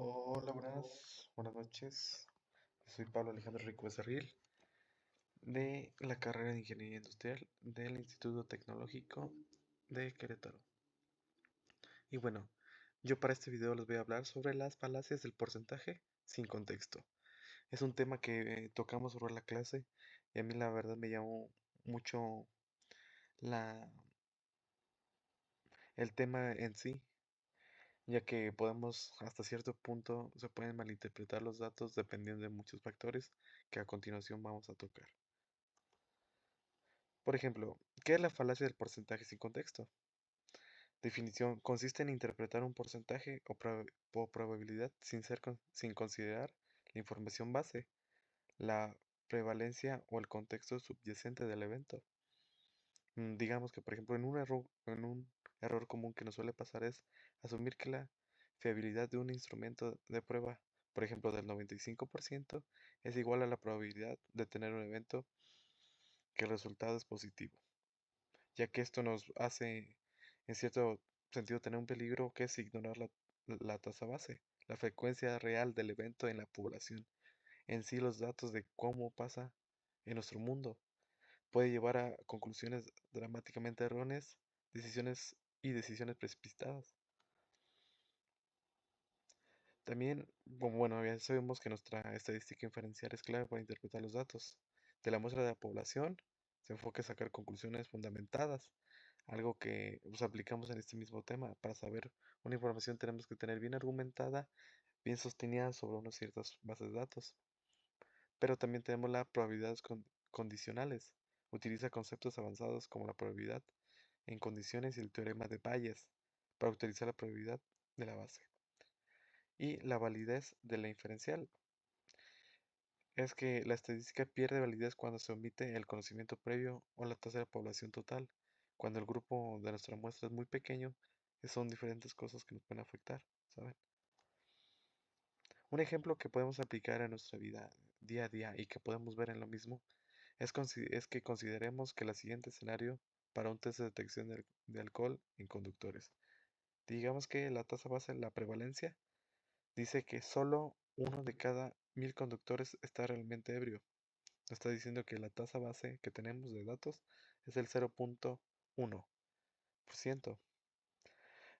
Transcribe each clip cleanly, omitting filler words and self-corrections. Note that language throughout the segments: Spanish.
Hola, buenas noches. Soy Pablo Alejandro Rico Becerril de la carrera de Ingeniería Industrial del Instituto Tecnológico de Querétaro. Y bueno, yo para este video les voy a hablar sobre las falacias del porcentaje sin contexto. Es un tema que tocamos sobre la clase y a mí la verdad me llamó mucho la, el tema en sí, ya que podemos hasta cierto punto se pueden malinterpretar los datos dependiendo de muchos factores que a continuación vamos a tocar. Por ejemplo, ¿qué es la falacia del porcentaje sin contexto? Definición: consiste en interpretar un porcentaje o probabilidad sin considerar la información base, la prevalencia o el contexto subyacente del evento. Digamos que, por ejemplo, en un error común que nos suele pasar es asumir que la fiabilidad de un instrumento de prueba, por ejemplo, del 95%, es igual a la probabilidad de tener un evento que el resultado es positivo, ya que esto nos hace, en cierto sentido, tener un peligro que es ignorar la tasa base, la frecuencia real del evento en la población, en sí los datos de cómo pasa en nuestro mundo. Puede llevar a conclusiones dramáticamente erróneas, decisiones precipitadas. También, como bueno, ya sabemos que nuestra estadística inferencial es clave para interpretar los datos. De la muestra de la población, se enfoca a sacar conclusiones fundamentadas, algo que pues, aplicamos en este mismo tema. Para saber una información tenemos que tener bien argumentada, bien sostenida sobre unas ciertas bases de datos. Pero también tenemos las probabilidades condicionales. Utiliza conceptos avanzados como la probabilidad en condiciones y el teorema de Bayes para utilizar la probabilidad de la base. Y la validez de la inferencial es que la estadística pierde validez cuando se omite el conocimiento previo o la tasa de población total. Cuando el grupo de nuestra muestra es muy pequeño, son diferentes cosas que nos pueden afectar, ¿saben? Un ejemplo que podemos aplicar a nuestra vida día a día y que podemos ver en lo mismo es que consideremos que el siguiente escenario para un test de detección de alcohol en conductores. Digamos que la tasa base, la prevalencia, dice que solo uno de cada 1000 conductores está realmente ebrio. Está diciendo que la tasa base que tenemos de datos es el 0.1%.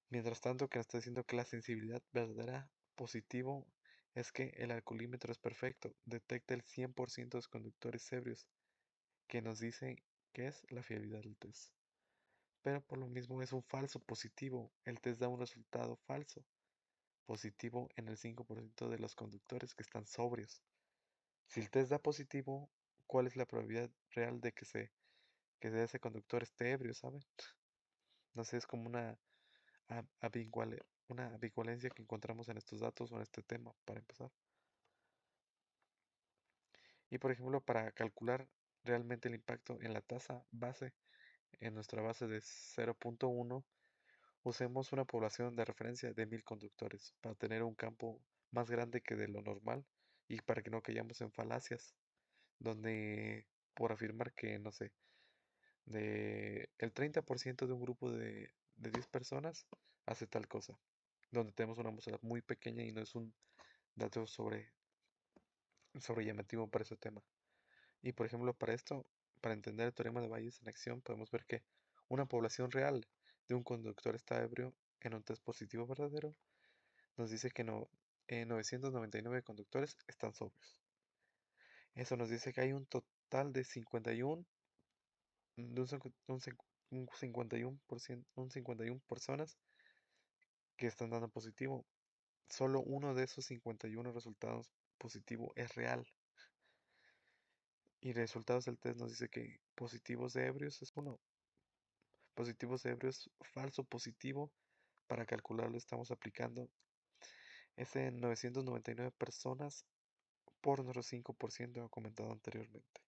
Mientras tanto, que nos está diciendo que la sensibilidad verdadera positivo es que el alcoholímetro es perfecto, detecta el 100% de los conductores ebrios, que nos dice que es la fiabilidad del test. Pero por lo mismo es un falso positivo, el test da un resultado falso, positivo en el 5% de los conductores que están sobrios. Si el test da positivo, ¿cuál es la probabilidad real de que ese conductor esté ebrio, ¿saben? No sé, es como una ambivalencia que encontramos en estos datos o en este tema, para empezar. Y por ejemplo, para calcular realmente el impacto en la tasa base, en nuestra base de 0.1, usemos una población de referencia de 1000 conductores para tener un campo más grande que de lo normal y para que no cayamos en falacias, donde por afirmar que, no sé, de el 30% de un grupo de 10 personas hace tal cosa, donde tenemos una muestra muy pequeña y no es un dato sobre llamativo para ese tema. Y por ejemplo, para esto, para entender el teorema de Bayes en acción, podemos ver que una población real de un conductor está ebrio en un test positivo verdadero nos dice que no, 999 conductores están sobrios. Eso nos dice que hay un total de 51, de un 51%, un 51 personas que están dando positivo. Solo uno de esos 51 resultados positivo es real. Y resultados del test nos dice que positivos de ebrios es uno. Positivos de ebrios, falso positivo. Para calcularlo estamos aplicando ese 999 personas por nuestro 5% comentado anteriormente.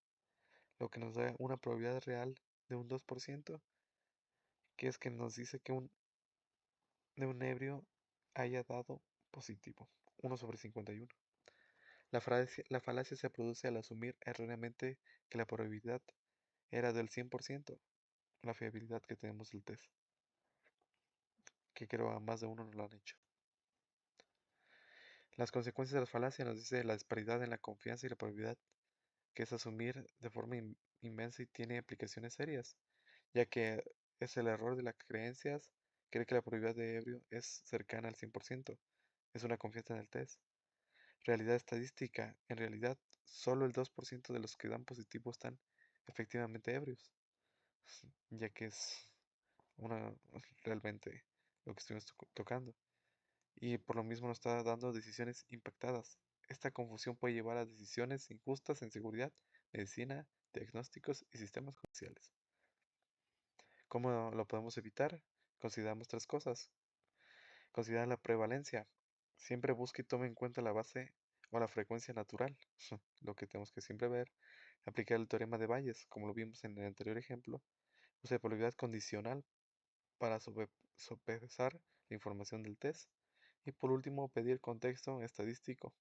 Lo que nos da una probabilidad real de un 2%, que es que nos dice que de un ebrio haya dado positivo, 1/51. La falacia se produce al asumir erróneamente que la probabilidad era del 100%, la fiabilidad que tenemos del test, que creo a más de uno nos lo han hecho. Las consecuencias de la falacia nos dice la disparidad en la confianza y la probabilidad, que es asumir de forma inmensa y tiene implicaciones serias, ya que es el error de las creencias, cree que la probabilidad de ebrio es cercana al 100%, es una confianza en el test. Realidad estadística, en realidad, solo el 2% de los que dan positivo están efectivamente ebrios, ya que es una realmente lo que estuvimos tocando. Y por lo mismo nos está dando decisiones impactadas. Esta confusión puede llevar a decisiones injustas en seguridad, medicina, diagnósticos y sistemas judiciales. ¿Cómo lo podemos evitar? Consideramos tres cosas. Considera la prevalencia. Siempre busque y tome en cuenta la base o la frecuencia natural, lo que tenemos que siempre ver. Aplicar el teorema de Bayes, como lo vimos en el anterior ejemplo. Use probabilidad condicional para sopesar la información del test. Y por último, pedir contexto estadístico.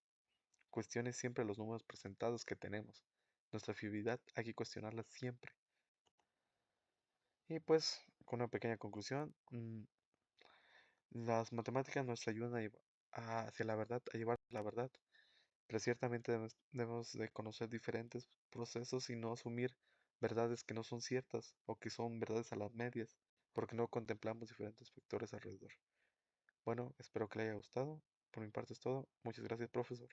Cuestione siempre los números presentados que tenemos. Nuestra fiabilidad hay que cuestionarla siempre. Y pues, con una pequeña conclusión, las matemáticas nos ayudan hacia la verdad, a llevar la verdad, pero ciertamente debemos de conocer diferentes procesos y no asumir verdades que no son ciertas o que son verdades a las medias, porque no contemplamos diferentes factores alrededor. Bueno, espero que le haya gustado. Por mi parte es todo. Muchas gracias, profesor.